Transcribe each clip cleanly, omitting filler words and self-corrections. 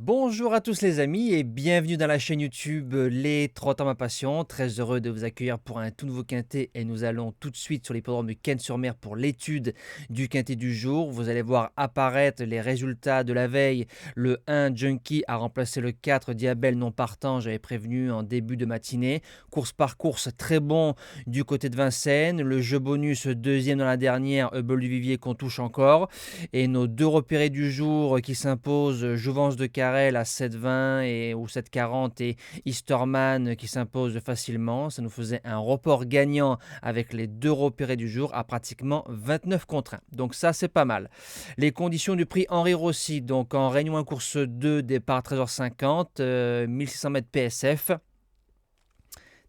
Bonjour à tous les amis et bienvenue dans la chaîne YouTube Les Trotteurs Ma Passion. Très heureux de vous accueillir pour un tout nouveau quintet et nous allons tout de suite sur l'hippodrome de Cannes-sur-Mer pour l'étude du quintet du jour. Vous allez voir apparaître les résultats de la veille. Le 1 Junkie a remplacé le 4 Diabel non partant, j'avais prévenu en début de matinée. Course par course très bon du côté de Vincennes. Le jeu bonus deuxième dans la dernière, Hubble du Vivier qu'on touche encore. Et nos deux repérés du jour qui s'imposent, Jouvence de Carrel à 7,20 ou 7,40 et Easterman qui s'impose facilement. Ça nous faisait un report gagnant avec les deux repérés du jour à pratiquement 29 contre 1. Donc ça, c'est pas mal. Les conditions du prix Henri Rossi, donc en Réunion 1 course 2, départ 13h50, 1600 mètres PSF.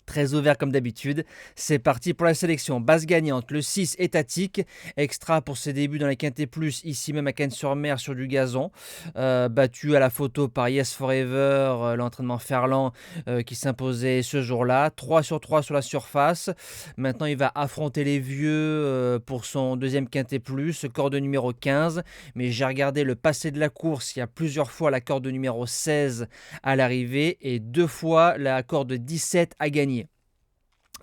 Très ouvert comme d'habitude. C'est parti pour la sélection. Base gagnante, le 6 étatique. Extra pour ses débuts dans les Quintet Plus, ici même à Cannes-sur-Mer sur du gazon. Battu à la photo par Yes Forever, l'entraînement Ferland qui s'imposait ce jour-là. 3 sur 3 sur la surface. Maintenant, il va affronter les vieux pour son deuxième Quintet Plus, corde numéro 15. Mais j'ai regardé le passé de la course. Il y a plusieurs fois la corde numéro 16 à l'arrivée et deux fois la corde 17 à gagner.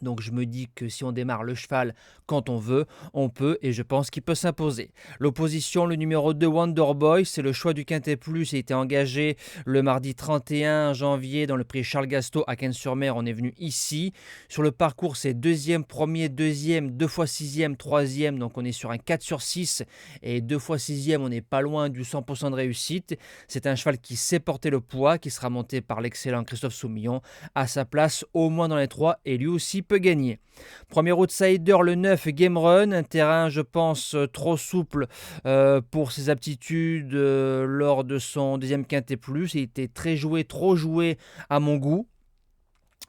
Donc je me dis que si on démarre le cheval quand on veut, on peut et je pense qu'il peut s'imposer. L'opposition, le numéro 2 Wonderboy, c'est le choix du Quintet Plus. Il a été engagé le mardi 31 janvier dans le prix Charles Gasteau à Cannes-sur-Mer. On est venu ici. Sur le parcours, c'est deuxième, premier, deuxième, 2 fois sixième, troisième. Donc on est sur un 4 sur 6 et 2 fois sixième, on n'est pas loin du 100% de réussite. C'est un cheval qui sait porter le poids, qui sera monté par l'excellent Christophe Soumillon à sa place au moins dans les 3 et lui aussi peut gagner. Premier outsider, le 9 Game Run, un terrain je pense trop souple pour ses aptitudes lors de son deuxième Quintet Plus. Il était très joué, trop joué à mon goût.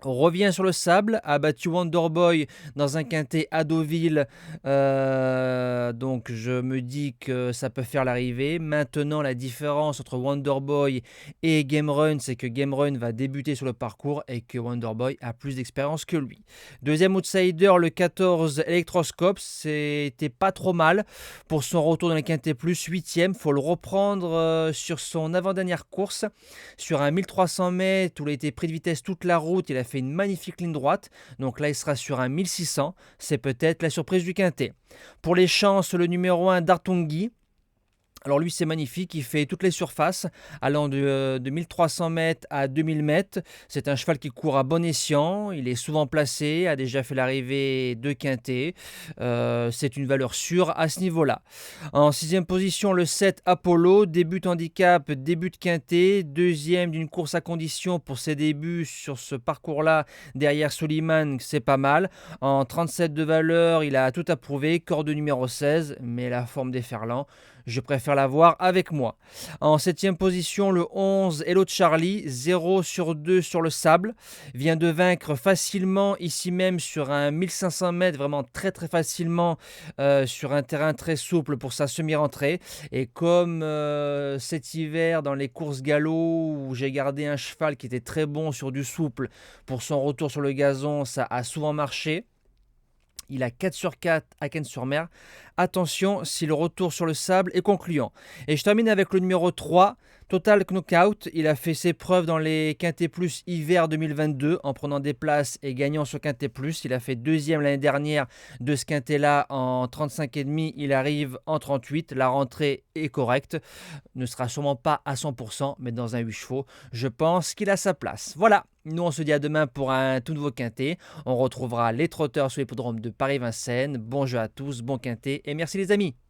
On revient sur le sable, a battu Wonderboy dans un quintet à Deauville, donc je me dis que ça peut faire l'arrivée. Maintenant, la différence entre Wonderboy et Game Run, c'est que Game Run va débuter sur le parcours et que Wonderboy a plus d'expérience que lui. Deuxième outsider, le 14 Electroscope, c'était pas trop mal pour son retour dans les quintet plus, 8e. Faut le reprendre sur son avant-dernière course, sur un 1300 mètres où il a été pris de vitesse toute la route. Il a fait une magnifique ligne droite, donc là il sera sur un 1600, c'est peut-être la surprise du quintet. Pour les chances, le numéro 1 Dartongi. Alors lui c'est magnifique, il fait toutes les surfaces allant de 1300 mètres à 2000 mètres. C'est un cheval qui court à bon escient, il est souvent placé, a déjà fait l'arrivée de quintet. C'est une valeur sûre à ce niveau-là. En sixième position, le 7 Apollo, début handicap, début de quintet, deuxième d'une course à condition pour ses débuts sur ce parcours-là derrière Soliman, c'est pas mal. En 37 de valeur, il a tout approuvé, corde numéro 16, mais la forme des Ferlands, je préfère l'avoir avec moi. En 7e position, le 11 Hello Charlie, 0 sur 2 sur le sable. Vient de vaincre facilement ici même sur un 1500 mètres, vraiment très très facilement sur un terrain très souple pour sa semi-rentrée. Et comme cet hiver dans les courses galop où j'ai gardé un cheval qui était très bon sur du souple pour son retour sur le gazon, ça a souvent marché. Il a 4 sur 4 à Cannes-sur-Mer. Attention si le retour sur le sable est concluant. Et je termine avec le numéro 3, Total Knockout. Il a fait ses preuves dans les Quintet Plus hiver 2022 en prenant des places et gagnant sur Quintet Plus. Il a fait deuxième l'année dernière de ce Quintet-là en 35,5. Il arrive en 38. La rentrée est correcte. Ne sera sûrement pas à 100%, mais dans un 8 chevaux, je pense qu'il a sa place. Voilà. Nous, on se dit à demain pour un tout nouveau quintet. On retrouvera les trotteurs sur l'hippodrome de Paris-Vincennes. Bon jeu à tous, bon quintet et merci les amis.